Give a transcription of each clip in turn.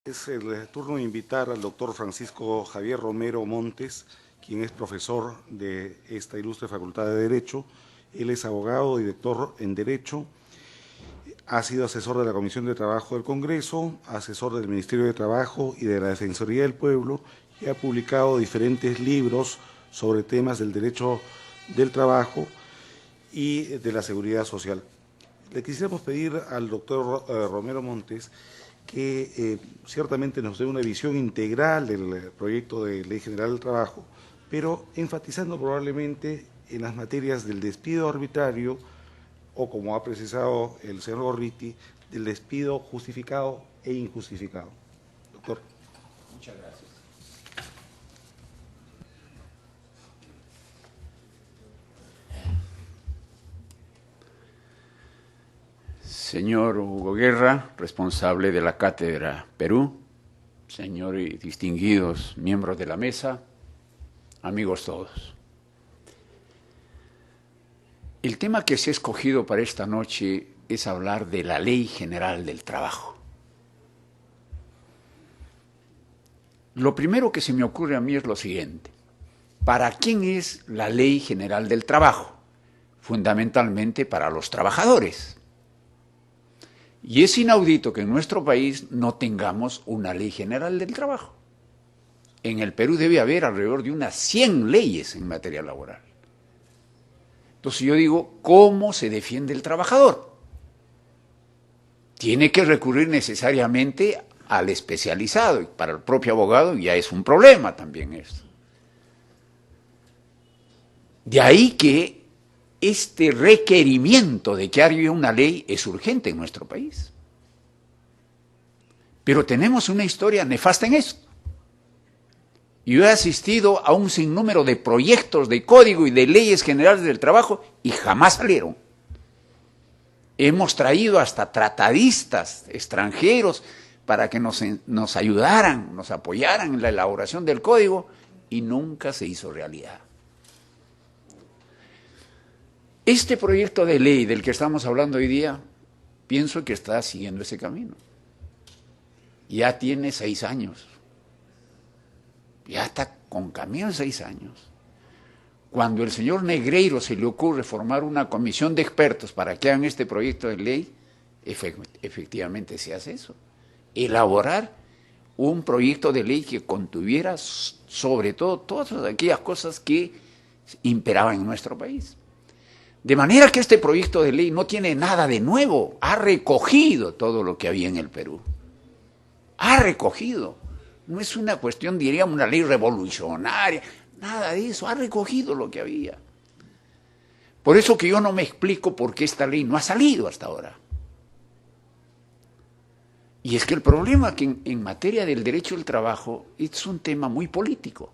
Es el turno de invitar al doctor Francisco Javier Romero Montes, quien es profesor de esta ilustre Facultad de Derecho. Él es abogado y doctor en Derecho, ha sido asesor de la Comisión de Trabajo del Congreso, asesor del Ministerio de Trabajo y de la Defensoría del Pueblo, y ha publicado diferentes libros sobre temas del derecho del trabajo y de la seguridad social. Le quisiéramos pedir al doctor Romero Montes que ciertamente nos dé una visión integral del proyecto de Ley General del Trabajo, pero enfatizando probablemente en las materias del despido arbitrario o, como ha precisado el señor Gorriti, del despido justificado e injustificado. Doctor. Muchas gracias. Señor Hugo Guerra, responsable de la Cátedra Perú, señores y distinguidos miembros de la mesa, amigos todos. El tema que se ha escogido para esta noche es hablar de la Ley General del Trabajo. Lo primero que se me ocurre a mí es lo siguiente. ¿Para quién es la Ley General del Trabajo? Fundamentalmente para los trabajadores. Y es inaudito que en nuestro país no tengamos una Ley General del Trabajo. En el Perú debe haber alrededor de unas 100 leyes en materia laboral. Entonces yo digo, ¿cómo se defiende el trabajador? Tiene que recurrir necesariamente al especializado, y para el propio abogado ya es un problema también esto. De ahí que este requerimiento de que haya una ley es urgente en nuestro país. Pero tenemos una historia nefasta en esto. Yo he asistido a un sinnúmero de proyectos de código y de leyes generales del trabajo y jamás salieron. Hemos traído hasta tratadistas extranjeros para que nos ayudaran, nos apoyaran en la elaboración del código y nunca se hizo realidad. Este proyecto de ley del que estamos hablando hoy día, pienso que está siguiendo ese camino. Ya tiene 6 años. Ya está con camino de 6 años. Cuando el señor Negreiro se le ocurre formar una comisión de expertos para que hagan este proyecto de ley, efectivamente se hace eso. Elaborar un proyecto de ley que contuviera sobre todo todas aquellas cosas que imperaban en nuestro país. De manera que este proyecto de ley no tiene nada de nuevo, ha recogido todo lo que había en el Perú. Ha recogido. No es una cuestión, diríamos, una ley revolucionaria, nada de eso, ha recogido lo que había. Por eso que yo no me explico por qué esta ley no ha salido hasta ahora. Y es que el problema es que en materia del derecho del trabajo es un tema muy político.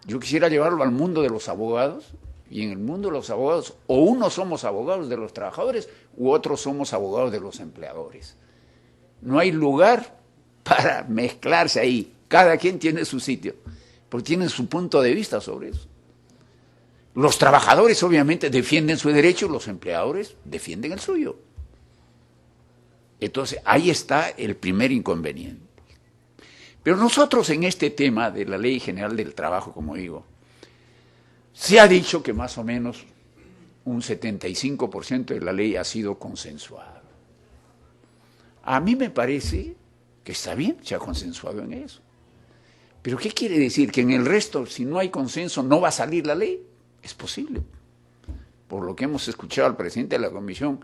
Yo quisiera llevarlo al mundo de los abogados, y en el mundo de los abogados, o unos somos abogados de los trabajadores, u otros somos abogados de los empleadores. No hay lugar para mezclarse ahí. Cada quien tiene su sitio, porque tienen su punto de vista sobre eso. Los trabajadores obviamente defienden su derecho, los empleadores defienden el suyo. Entonces, ahí está el primer inconveniente. Pero nosotros en este tema de la Ley General del Trabajo, como digo, se ha dicho que más o menos un 75% de la ley ha sido consensuada. A mí me parece que está bien, se ha consensuado en eso. Pero ¿qué quiere decir? ¿Que en el resto, si no hay consenso, no va a salir la ley? Es posible. Por lo que hemos escuchado al presidente de la comisión,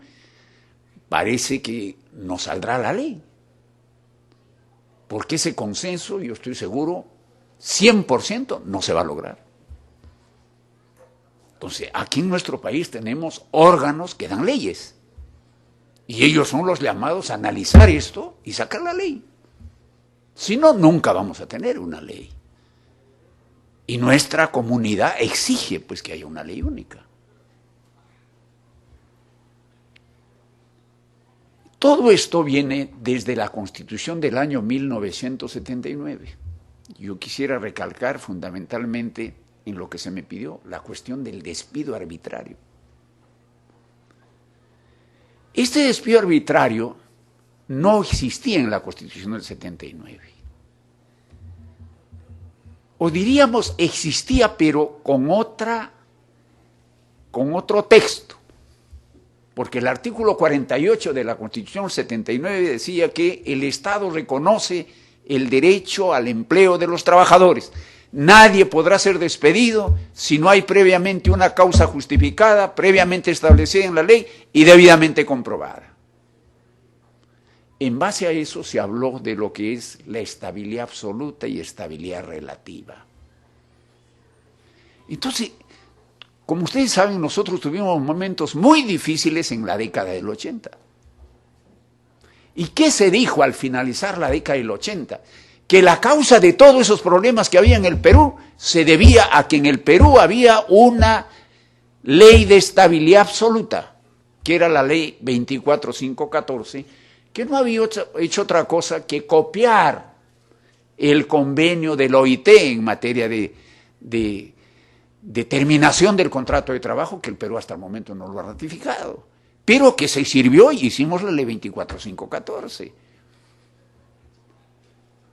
parece que no saldrá la ley. Porque ese consenso, yo estoy seguro, 100% no se va a lograr. Entonces, aquí en nuestro país tenemos órganos que dan leyes. Y ellos son los llamados a analizar esto y sacar la ley. Si no, nunca vamos a tener una ley. Y nuestra comunidad exige pues que haya una ley única. Todo esto viene desde la Constitución del año 1979. Yo quisiera recalcar fundamentalmente en lo que se me pidió, la cuestión del despido arbitrario. Este despido arbitrario no existía en la Constitución del 79. O diríamos existía, pero con otro texto. Porque el artículo 48 de la Constitución del 79 decía que el Estado reconoce el derecho al empleo de los trabajadores. Nadie podrá ser despedido si no hay previamente una causa justificada, previamente establecida en la ley y debidamente comprobada. En base a eso se habló de lo que es la estabilidad absoluta y estabilidad relativa. Entonces, como ustedes saben, nosotros tuvimos momentos muy difíciles en la década del 80. ¿Y qué se dijo al finalizar la década del 80? Que la causa de todos esos problemas que había en el Perú se debía a que en el Perú había una ley de estabilidad absoluta, que era la ley 24514, que no había hecho otra cosa que copiar el convenio de la OIT en materia de terminación del contrato de trabajo, que el Perú hasta el momento no lo ha ratificado, pero que se sirvió y hicimos la ley 24514.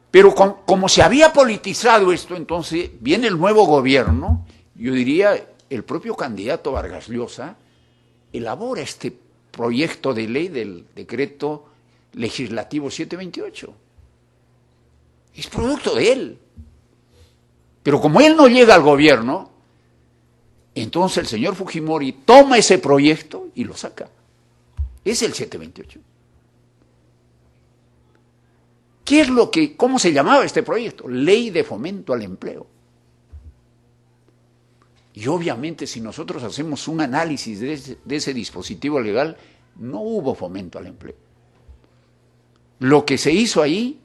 Pero como se había politizado esto, entonces viene el nuevo gobierno, yo diría el propio candidato Vargas Llosa elabora este proyecto de ley del decreto legislativo 728. Es producto de él. Pero como él no llega al gobierno, entonces el señor Fujimori toma ese proyecto y lo saca. Es el 728. ¿Cómo se llamaba este proyecto? Ley de Fomento al Empleo. Y obviamente si nosotros hacemos un análisis de ese dispositivo legal, no hubo fomento al empleo. Lo que se hizo ahí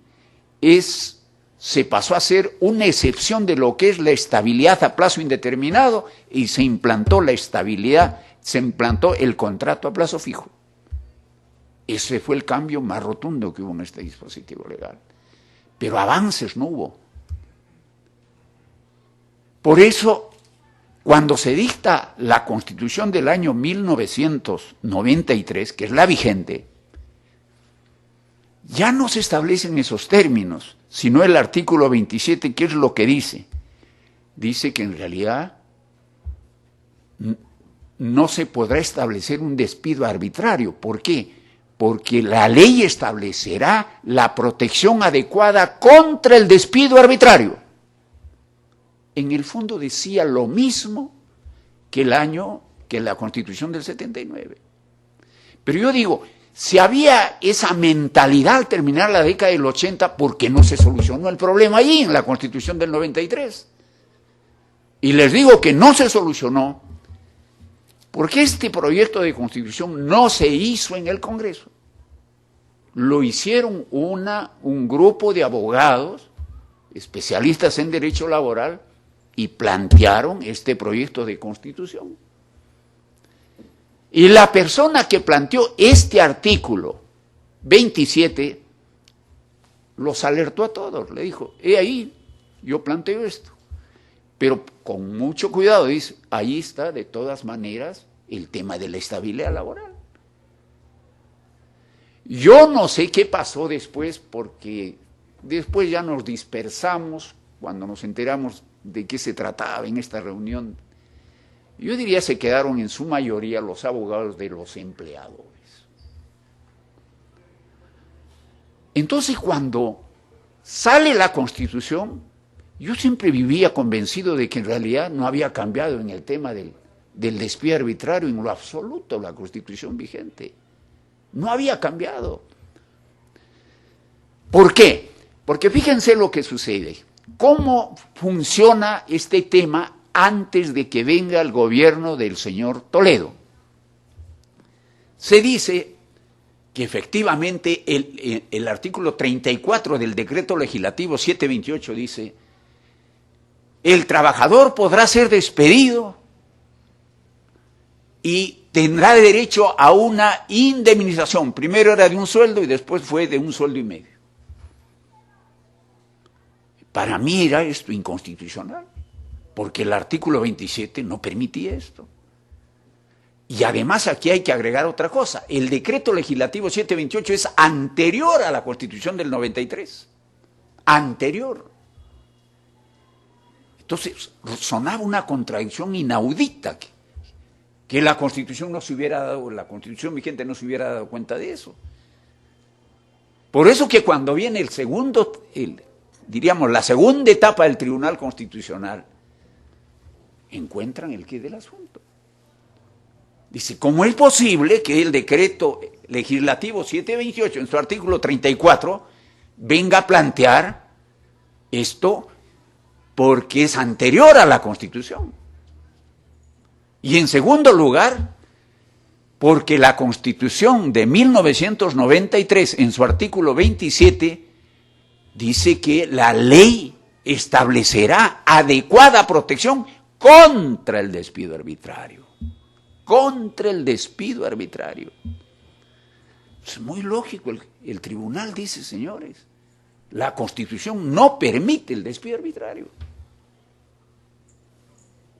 se pasó a ser una excepción de lo que es la estabilidad a plazo indeterminado y se implantó el contrato a plazo fijo. Ese fue el cambio más rotundo que hubo en este dispositivo legal. Pero avances no hubo. Por eso, cuando se dicta la Constitución del año 1993, que es la vigente, ya no se establecen esos términos, sino el artículo 27, que es lo que dice. Dice que en realidad no se podrá establecer un despido arbitrario. ¿Por qué? Porque la ley establecerá la protección adecuada contra el despido arbitrario. En el fondo decía lo mismo que la Constitución del 79. Pero yo digo, si había esa mentalidad al terminar la década del 80, ¿por qué no se solucionó el problema allí en la Constitución del 93? Y les digo que no se solucionó porque este proyecto de Constitución no se hizo en el Congreso. Lo hicieron un grupo de abogados, especialistas en derecho laboral, y plantearon este proyecto de Constitución. Y la persona que planteó este artículo 27 los alertó a todos, le dijo, ahí, yo planteo esto. Pero con mucho cuidado, dice, ahí está de todas maneras el tema de la estabilidad laboral. Yo no sé qué pasó después, porque después ya nos dispersamos cuando nos enteramos de qué se trataba en esta reunión. Yo diría se quedaron en su mayoría los abogados de los empleadores. Entonces, cuando sale la Constitución, yo siempre vivía convencido de que en realidad no había cambiado en el tema del despido arbitrario en lo absoluto la Constitución vigente. No había cambiado. ¿Por qué? Porque fíjense lo que sucede. ¿Cómo funciona este tema antes de que venga el gobierno del señor Toledo? Se dice que efectivamente el artículo 34 del decreto legislativo 728 dice: el trabajador podrá ser despedido y tendrá derecho a una indemnización. Primero era de un sueldo y después fue de un sueldo y medio. Para mí era esto inconstitucional, porque el artículo 27 no permitía esto. Y además aquí hay que agregar otra cosa. El decreto legislativo 728 es anterior a la Constitución del 93. Anterior. Entonces, sonaba una contradicción inaudita que la Constitución la Constitución vigente no se hubiera dado cuenta de eso. Por eso que cuando viene diríamos, la segunda etapa del Tribunal Constitucional, encuentran el quid del asunto. Dice, ¿cómo es posible que el decreto legislativo 728, en su artículo 34, venga a plantear esto porque es anterior a la Constitución? Y en segundo lugar, porque la Constitución de 1993, en su artículo 27, dice que la ley establecerá adecuada protección contra el despido arbitrario. Contra el despido arbitrario. Es muy lógico, el tribunal dice, señores, la Constitución no permite el despido arbitrario.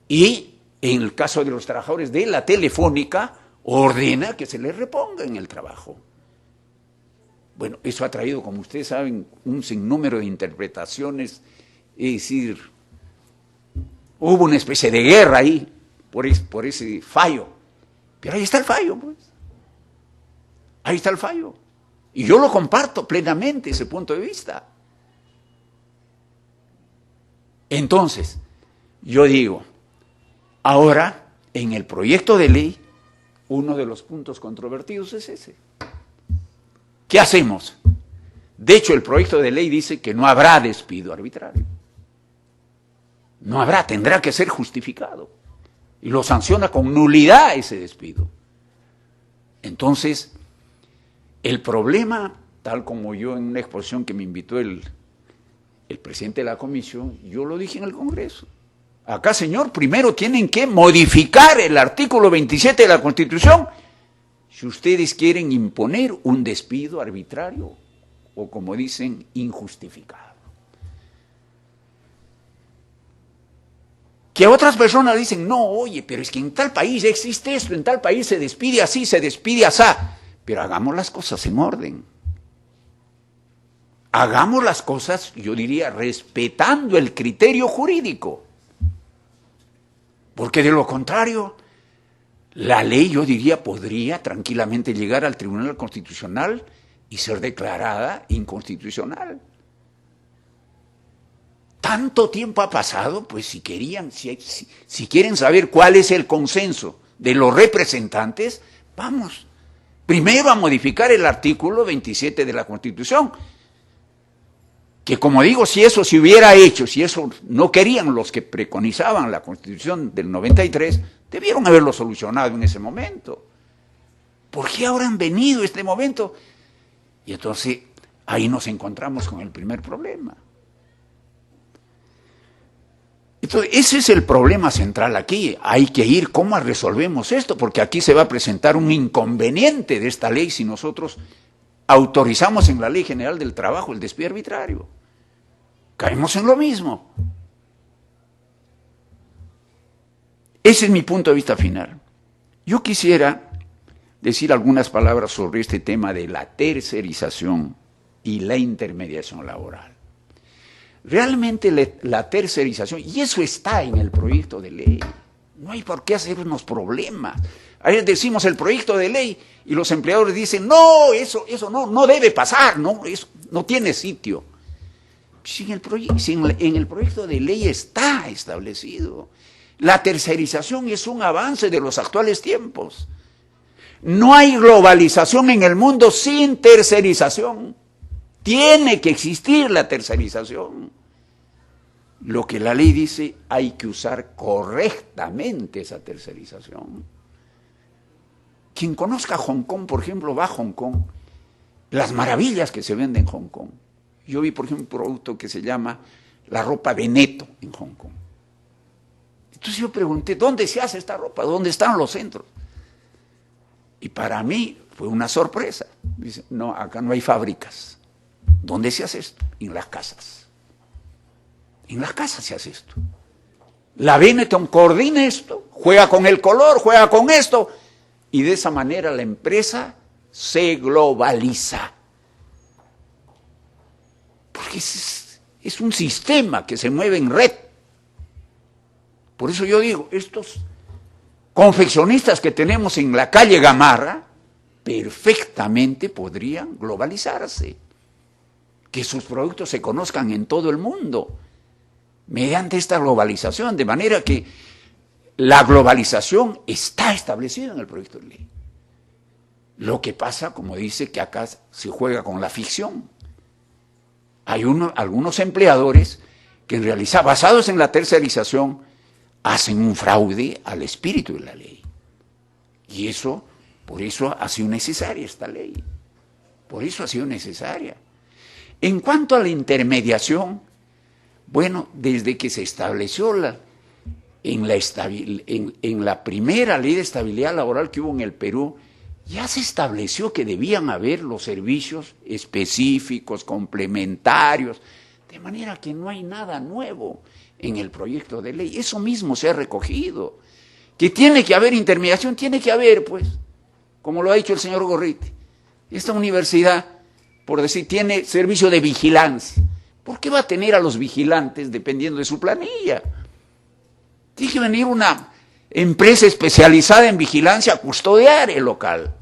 Y en el caso de los trabajadores de la Telefónica, ordena que se les reponga en el trabajo. Bueno, eso ha traído, como ustedes saben, un sinnúmero de interpretaciones, es decir, hubo una especie de guerra ahí por ese fallo. Pero ahí está el fallo, pues. Ahí está el fallo. Y yo lo comparto plenamente, ese punto de vista. Entonces, yo digo, ahora, en el proyecto de ley, uno de los puntos controvertidos es ese. ¿Qué hacemos? De hecho, el proyecto de ley dice que no habrá despido arbitrario. No habrá, tendrá que ser justificado. Y lo sanciona con nulidad ese despido. Entonces, el problema, tal como yo en una exposición que me invitó el presidente de la comisión, yo lo dije en el Congreso. Acá, señor, primero tienen que modificar el artículo 27 de la Constitución si ustedes quieren imponer un despido arbitrario o, como dicen, injustificado. Que otras personas dicen, no, oye, pero es que en tal país existe esto, en tal país se despide así, se despide asá. Pero hagamos las cosas en orden. Hagamos las cosas, yo diría, respetando el criterio jurídico. Porque de lo contrario, la ley, yo diría, podría tranquilamente llegar al Tribunal Constitucional y ser declarada inconstitucional. Tanto tiempo ha pasado, pues si quieren saber cuál es el consenso de los representantes, vamos, primero a modificar el artículo 27 de la Constitución, que como digo, si eso se hubiera hecho, si eso no querían los que preconizaban la Constitución del 93, debieron haberlo solucionado en ese momento. ¿Por qué ahora han venido este momento? Y entonces ahí nos encontramos con el primer problema. Entonces, ese es el problema central aquí. Hay que ir, ¿cómo resolvemos esto? Porque aquí se va a presentar un inconveniente de esta ley si nosotros autorizamos en la Ley General del Trabajo el despido arbitrario. Caemos en lo mismo. Ese es mi punto de vista final. Yo quisiera decir algunas palabras sobre este tema de la tercerización y la intermediación laboral. Realmente la tercerización, y eso está en el proyecto de ley, no hay por qué hacernos problemas. A veces decimos el proyecto de ley y los empleadores dicen, no, eso no debe pasar, no, eso no tiene sitio. Si en el proyecto de ley está establecido. La tercerización es un avance de los actuales tiempos. No hay globalización en el mundo sin tercerización. Tiene que existir la tercerización. Lo que la ley dice, hay que usar correctamente esa tercerización. Quien conozca Hong Kong, por ejemplo, va a Hong Kong, las maravillas que se venden en Hong Kong. Yo vi, por ejemplo, un producto que se llama la ropa Veneto en Hong Kong. Entonces yo pregunté, ¿dónde se hace esta ropa? ¿Dónde están los centros? Y para mí fue una sorpresa. Dice, no, acá no hay fábricas. ¿Dónde se hace esto? En las casas. En las casas se hace esto. La Benetton coordina esto, juega con el color, juega con esto. Y de esa manera la empresa se globaliza. Porque es un sistema que se mueve en red. Por eso yo digo, estos confeccionistas que tenemos en la calle Gamarra perfectamente podrían globalizarse, que sus productos se conozcan en todo el mundo mediante esta globalización, de manera que la globalización está establecida en el proyecto de ley. Lo que pasa, como dice, que acá se juega con la ficción. Hay algunos empleadores que en realidad, basados en la tercerización, hacen un fraude al espíritu de la ley. Y eso, por eso ha sido necesaria esta ley. Por eso ha sido necesaria. En cuanto a la intermediación, bueno, desde que se estableció en la primera ley de estabilidad laboral que hubo en el Perú, ya se estableció que debían haber los servicios específicos, complementarios, de manera que no hay nada nuevo en el proyecto de ley. Eso mismo se ha recogido. Que tiene que haber intermediación, tiene que haber, pues, como lo ha dicho el señor Gorriti. Esta universidad, por decir, tiene servicio de vigilancia. ¿Por qué va a tener a los vigilantes dependiendo de su planilla? Tiene que venir una empresa especializada en vigilancia a custodiar el local.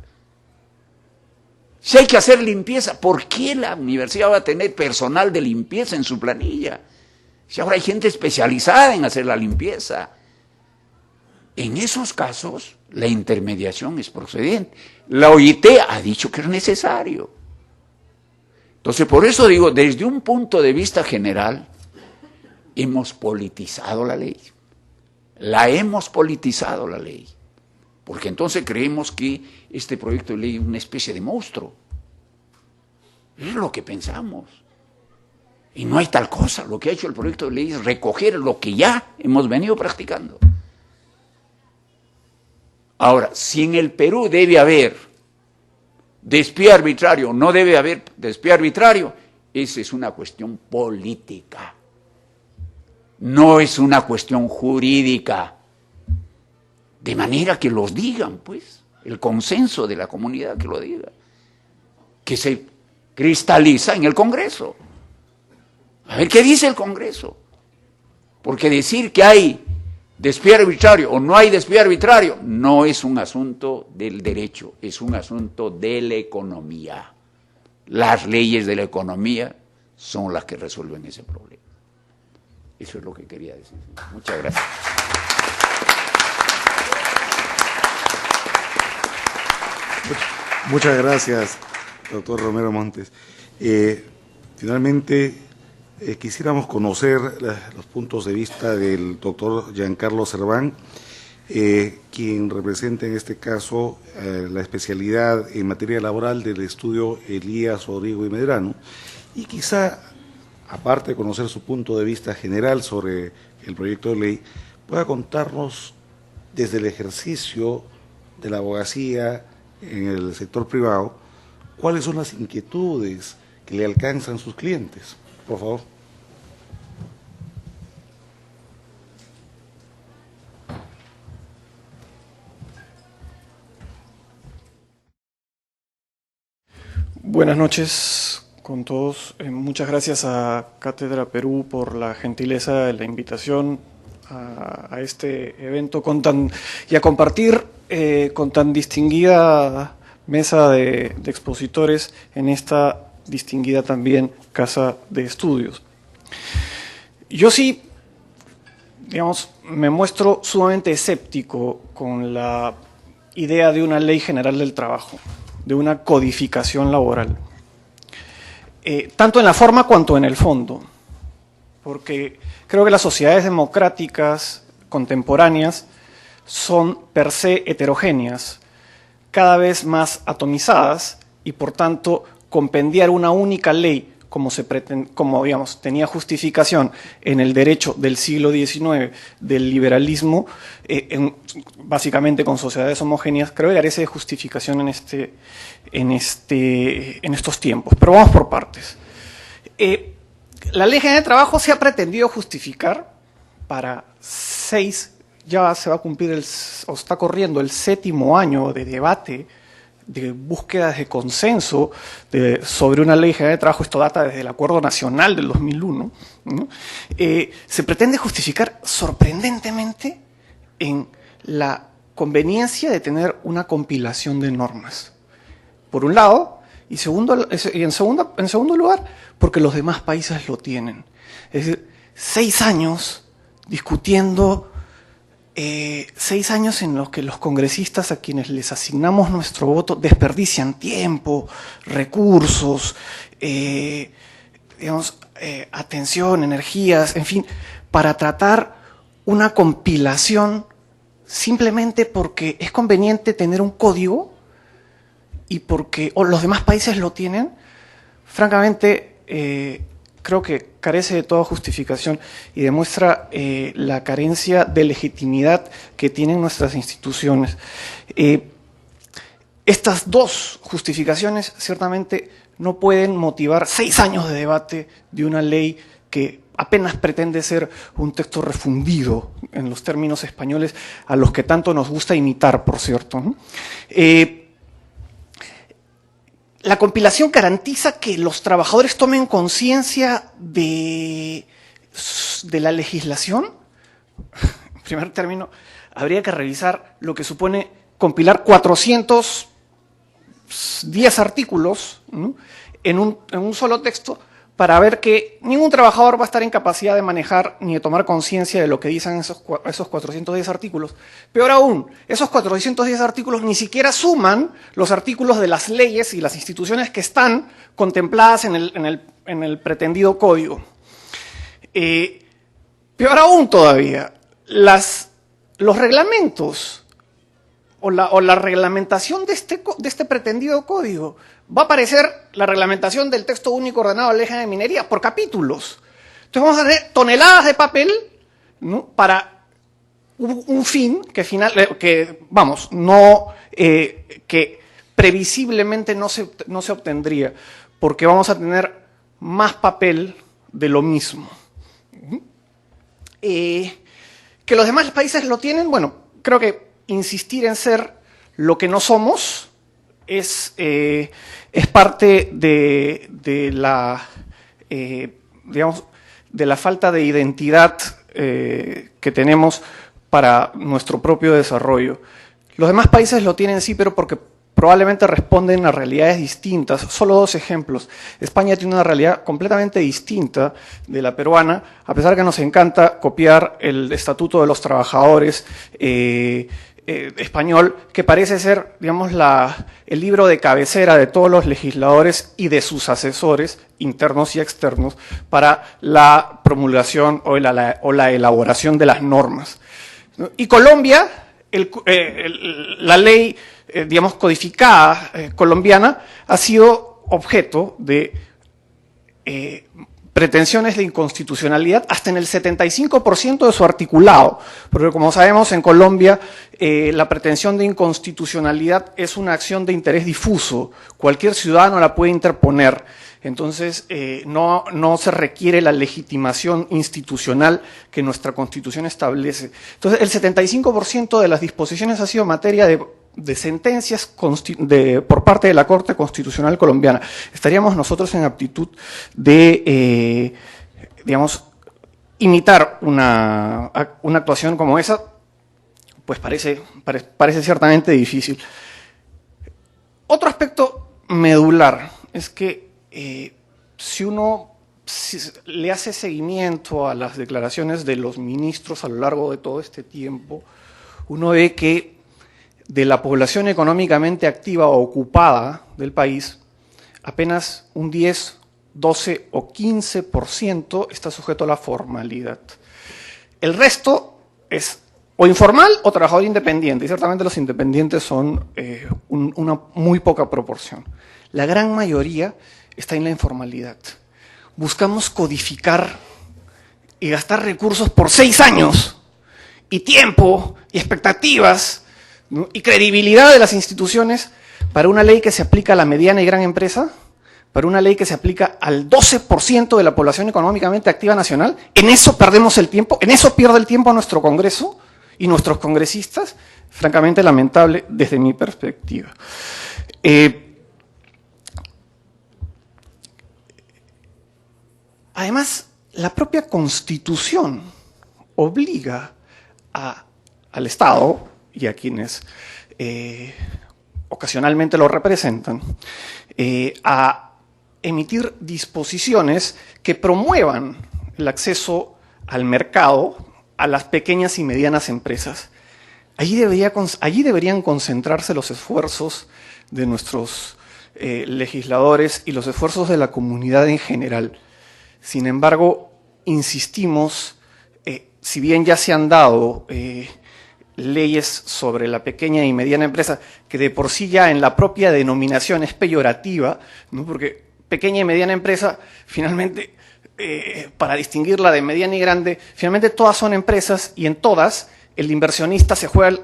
Si hay que hacer limpieza, ¿por qué la universidad va a tener personal de limpieza en su planilla? Si ahora hay gente especializada en hacer la limpieza. En esos casos, la intermediación es procedente. La OIT ha dicho que es necesario. Entonces, por eso digo, desde un punto de vista general, hemos politizado la ley. La hemos politizado la ley. Porque entonces creemos que este proyecto de ley es una especie de monstruo. Es lo que pensamos. Y no hay tal cosa. Lo que ha hecho el proyecto de ley es recoger lo que ya hemos venido practicando. Ahora, si en el Perú debe haber despido arbitrario, no debe haber despido arbitrario, esa es una cuestión política. No es una cuestión jurídica. De manera que los digan, pues, el consenso de la comunidad que lo diga, que se cristaliza en el Congreso. A ver qué dice el Congreso. Porque decir que hay despido arbitrario o no hay despido arbitrario no es un asunto del derecho, es un asunto de la economía. Las leyes de la economía son las que resuelven ese problema. Eso es lo que quería decir. Muchas gracias. Muchas gracias, doctor Romero Montes. Finalmente, quisiéramos conocer los puntos de vista del doctor Giancarlo Serván, quien representa en este caso la especialidad en materia laboral del estudio Elías Rodrigo y Medrano, y quizá, aparte de conocer su punto de vista general sobre el proyecto de ley, pueda contarnos desde el ejercicio de la abogacía en el sector privado, cuáles son las inquietudes que le alcanzan sus clientes. Por favor. Buenas noches con todos. Muchas gracias a Cátedra Perú por la gentileza de la invitación a este evento y a compartir con tan distinguida mesa de expositores en esta distinguida también casa de estudios. Yo sí, digamos, me muestro sumamente escéptico con la idea de una ley general del trabajo, de una codificación laboral, tanto en la forma cuanto en el fondo, porque creo que las sociedades democráticas contemporáneas son per se heterogéneas, cada vez más atomizadas, y por tanto compendiar una única ley como digamos, tenía justificación en el derecho del siglo XIX del liberalismo, básicamente con sociedades homogéneas, creo que carece de justificación en estos tiempos. Pero vamos por partes. La Ley General de Trabajo se ha pretendido justificar para 6 ya se va a cumplir, o está corriendo el 7º año de debate, de búsquedas de consenso sobre una ley general de trabajo. Esto data desde el Acuerdo Nacional del 2001, ¿no? Se pretende justificar sorprendentemente en la conveniencia de tener una compilación de normas, por un lado, y en segundo lugar, porque los demás países lo tienen. Es decir, 6 años discutiendo, 6 años en los que los congresistas a quienes les asignamos nuestro voto desperdician tiempo, recursos, atención, energías, en fin, para tratar una compilación simplemente porque es conveniente tener un código y porque los demás países lo tienen. Francamente, creo que carece de toda justificación y demuestra la carencia de legitimidad que tienen nuestras instituciones. Estas dos justificaciones ciertamente no pueden motivar 6 años de debate de una ley que apenas pretende ser un texto refundido en los términos españoles a los que tanto nos gusta imitar, por cierto, ¿no? La compilación garantiza que los trabajadores tomen conciencia de la legislación. En primer término, habría que revisar lo que supone compilar 410 artículos, ¿no?, en un solo texto, para ver que ningún trabajador va a estar en capacidad de manejar ni de tomar conciencia de lo que dicen esos 410 artículos. Peor aún, esos 410 artículos ni siquiera suman los artículos de las leyes y las instituciones que están contempladas en el pretendido código. Peor aún todavía, los reglamentos o la reglamentación de este pretendido código va a aparecer la reglamentación del texto único ordenado de la ley general de minería por capítulos. Entonces vamos a tener toneladas de papel, ¿no?, para un fin que previsiblemente no se obtendría, porque vamos a tener más papel de lo mismo. Que los demás países lo tienen, bueno, creo que insistir en ser lo que no somos es parte de la falta de identidad que tenemos para nuestro propio desarrollo. Los demás países lo tienen, sí, pero porque probablemente responden a realidades distintas. Solo 2 ejemplos. España tiene una realidad completamente distinta de la peruana, a pesar que nos encanta copiar el Estatuto de los Trabajadores español, que parece ser, digamos, el libro de cabecera de todos los legisladores y de sus asesores internos y externos para la promulgación o la elaboración de las normas, ¿no? Y Colombia, la ley, digamos, codificada colombiana ha sido objeto de pretensiones de inconstitucionalidad hasta en el 75% de su articulado, porque como sabemos en Colombia la pretensión de inconstitucionalidad es una acción de interés difuso, cualquier ciudadano la puede interponer, entonces no se requiere la legitimación institucional que nuestra Constitución establece. Entonces el 75% de las disposiciones ha sido materia de sentencias por parte de la Corte Constitucional colombiana. ¿Estaríamos nosotros en aptitud de, digamos, imitar una actuación como esa? Pues parece ciertamente difícil. Otro aspecto medular es que si uno le hace seguimiento a las declaraciones de los ministros a lo largo de todo este tiempo, uno ve que de la población económicamente activa o ocupada del país, apenas un 10, 12 o 15% está sujeto a la formalidad. El resto es o informal o trabajador independiente, y ciertamente los independientes son una muy poca proporción. La gran mayoría está en la informalidad. Buscamos codificar y gastar recursos por 6 años, y tiempo, y expectativas, ¿no?, y credibilidad de las instituciones para una ley que se aplica a la mediana y gran empresa, para una ley que se aplica al 12% de la población económicamente activa nacional. En eso perdemos el tiempo, en eso pierde el tiempo nuestro Congreso, y nuestros congresistas, francamente lamentable desde mi perspectiva. Además, la propia Constitución obliga al Estado y a quienes ocasionalmente lo representan a emitir disposiciones que promuevan el acceso al mercado a las pequeñas y medianas empresas. Allí deberían concentrarse los esfuerzos de nuestros legisladores y los esfuerzos de la comunidad en general. Sin embargo, insistimos, si bien ya se han dado leyes sobre la pequeña y mediana empresa, que de por sí ya en la propia denominación es peyorativa, ¿no? Porque pequeña y mediana empresa, finalmente, para distinguirla de mediana y grande, finalmente todas son empresas y en todas el inversionista se juega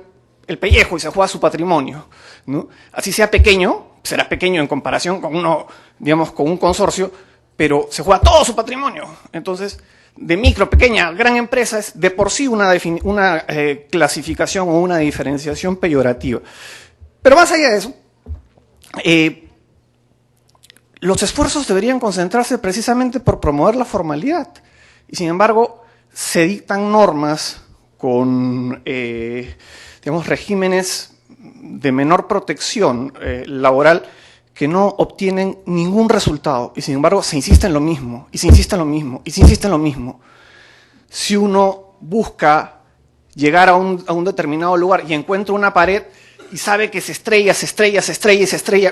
el pellejo y se juega su patrimonio, ¿no? Así sea pequeño, será pequeño en comparación con uno, digamos, con un consorcio, pero se juega todo su patrimonio. Entonces, de micro, pequeña, gran empresa es de por sí una clasificación o una diferenciación peyorativa. Pero más allá de eso, los esfuerzos deberían concentrarse precisamente por promover la formalidad. Y sin embargo, se dictan normas con, digamos, regímenes de menor protección laboral que no obtienen ningún resultado y sin embargo se insiste en lo mismo, y se insiste en lo mismo, y se insiste en lo mismo. Si uno busca llegar a un determinado lugar y encuentra una pared y sabe que se estrella,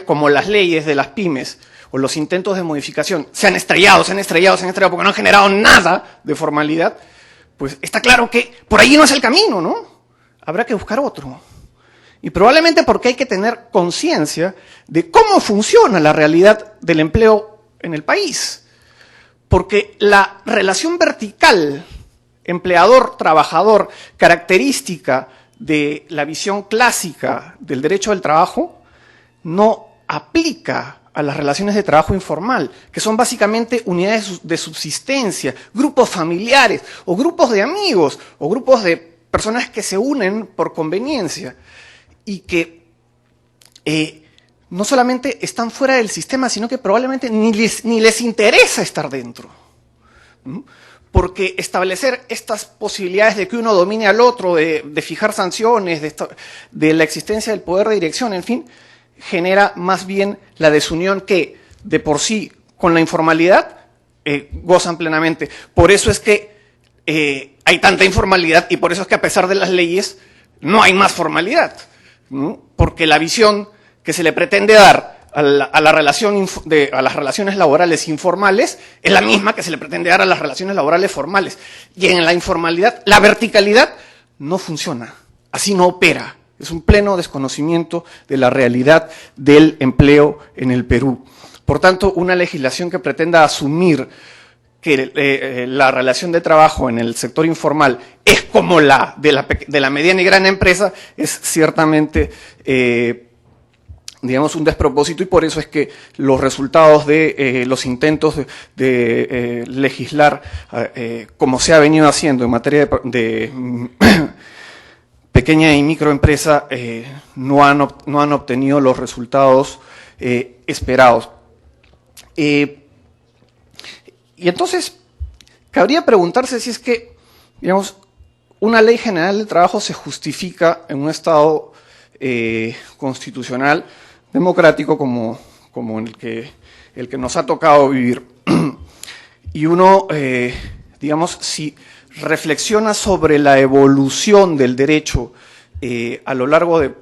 como las leyes de las pymes o los intentos de modificación se han estrellado porque no han generado nada de formalidad, pues está claro que por ahí no es el camino, ¿no? Habrá que buscar otro. Y probablemente porque hay que tener conciencia de cómo funciona la realidad del empleo en el país. Porque la relación vertical empleador-trabajador, característica de la visión clásica del derecho del trabajo, no aplica a las relaciones de trabajo informal, que son básicamente unidades de subsistencia, grupos familiares, o grupos de amigos, o grupos de personas que se unen por conveniencia, y que no solamente están fuera del sistema, sino que probablemente ni les interesa estar dentro. ¿Mm? Porque establecer estas posibilidades de que uno domine al otro, de fijar sanciones, de la existencia del poder de dirección, en fin, genera más bien la desunión que, de por sí, con la informalidad, gozan plenamente. Por eso es que hay tanta informalidad y por eso es que a pesar de las leyes no hay más formalidad. ¿No? Porque la visión que se le pretende dar a las relaciones laborales informales es la misma que se le pretende dar a las relaciones laborales formales. Y en la informalidad, la verticalidad no funciona, así no opera. Es un pleno desconocimiento de la realidad del empleo en el Perú. Por tanto, una legislación que pretenda asumir que la relación de trabajo en el sector informal es como la de la mediana y gran empresa es ciertamente, digamos, un despropósito, y por eso es que los resultados de los intentos de legislar como se ha venido haciendo en materia de pequeña y microempresa no han obtenido los resultados esperados. Y entonces, cabría preguntarse si es que, digamos, una ley general del trabajo se justifica en un Estado constitucional, democrático, como el que nos ha tocado vivir. Y uno, digamos, si reflexiona sobre la evolución del derecho a lo largo de,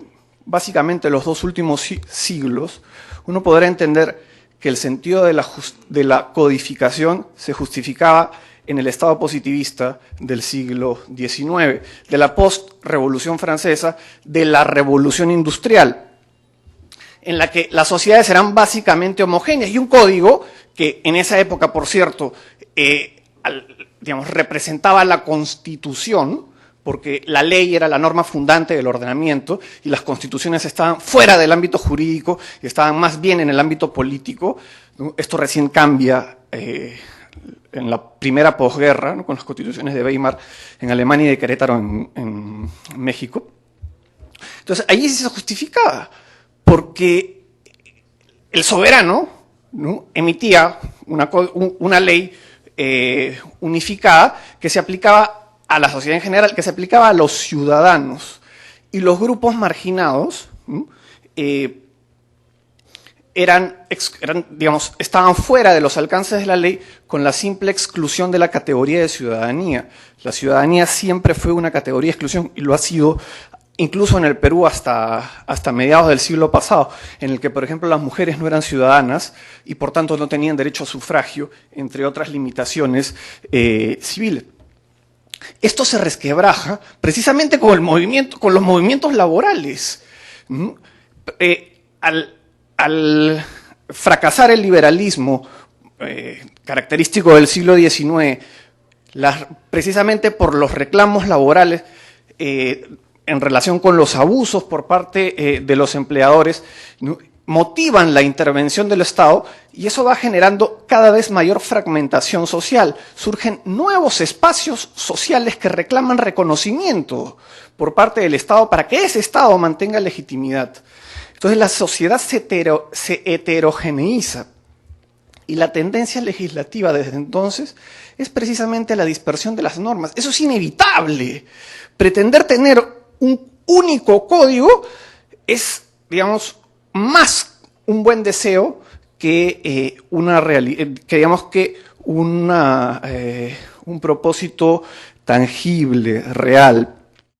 básicamente, los 2 últimos siglos, uno podrá entender que el sentido de la codificación se justificaba en el Estado positivista del siglo XIX, de la post-revolución francesa, de la revolución industrial, en la que las sociedades eran básicamente homogéneas, y un código que en esa época, por cierto, digamos, representaba la Constitución, porque la ley era la norma fundante del ordenamiento y las constituciones estaban fuera del ámbito jurídico y estaban más bien en el ámbito político, ¿no? Esto recién cambia en la primera posguerra, ¿no?, con las constituciones de Weimar en Alemania y de Querétaro en México. Entonces, ahí se justificaba, porque el soberano, ¿no?, emitía una ley unificada que se aplicaba a la sociedad en general, que se aplicaba a los ciudadanos, y los grupos marginados, ¿no?, digamos, estaban fuera de los alcances de la ley con la simple exclusión de la categoría de ciudadanía. La ciudadanía siempre fue una categoría de exclusión y lo ha sido incluso en el Perú hasta mediados del siglo pasado, en el que, por ejemplo, las mujeres no eran ciudadanas y por tanto no tenían derecho a sufragio, entre otras limitaciones civiles. Esto se resquebraja precisamente con los movimientos laborales. Al fracasar el liberalismo característico del siglo XIX, precisamente por los reclamos laborales en relación con los abusos por parte de los empleadores, ¿no?, motivan la intervención del Estado y eso va generando cada vez mayor fragmentación social. Surgen nuevos espacios sociales que reclaman reconocimiento por parte del Estado para que ese Estado mantenga legitimidad. Entonces la sociedad se heterogeneiza y la tendencia legislativa desde entonces es precisamente la dispersión de las normas. Eso es inevitable. Pretender tener un único código es, digamos, más un buen deseo que un propósito tangible, real.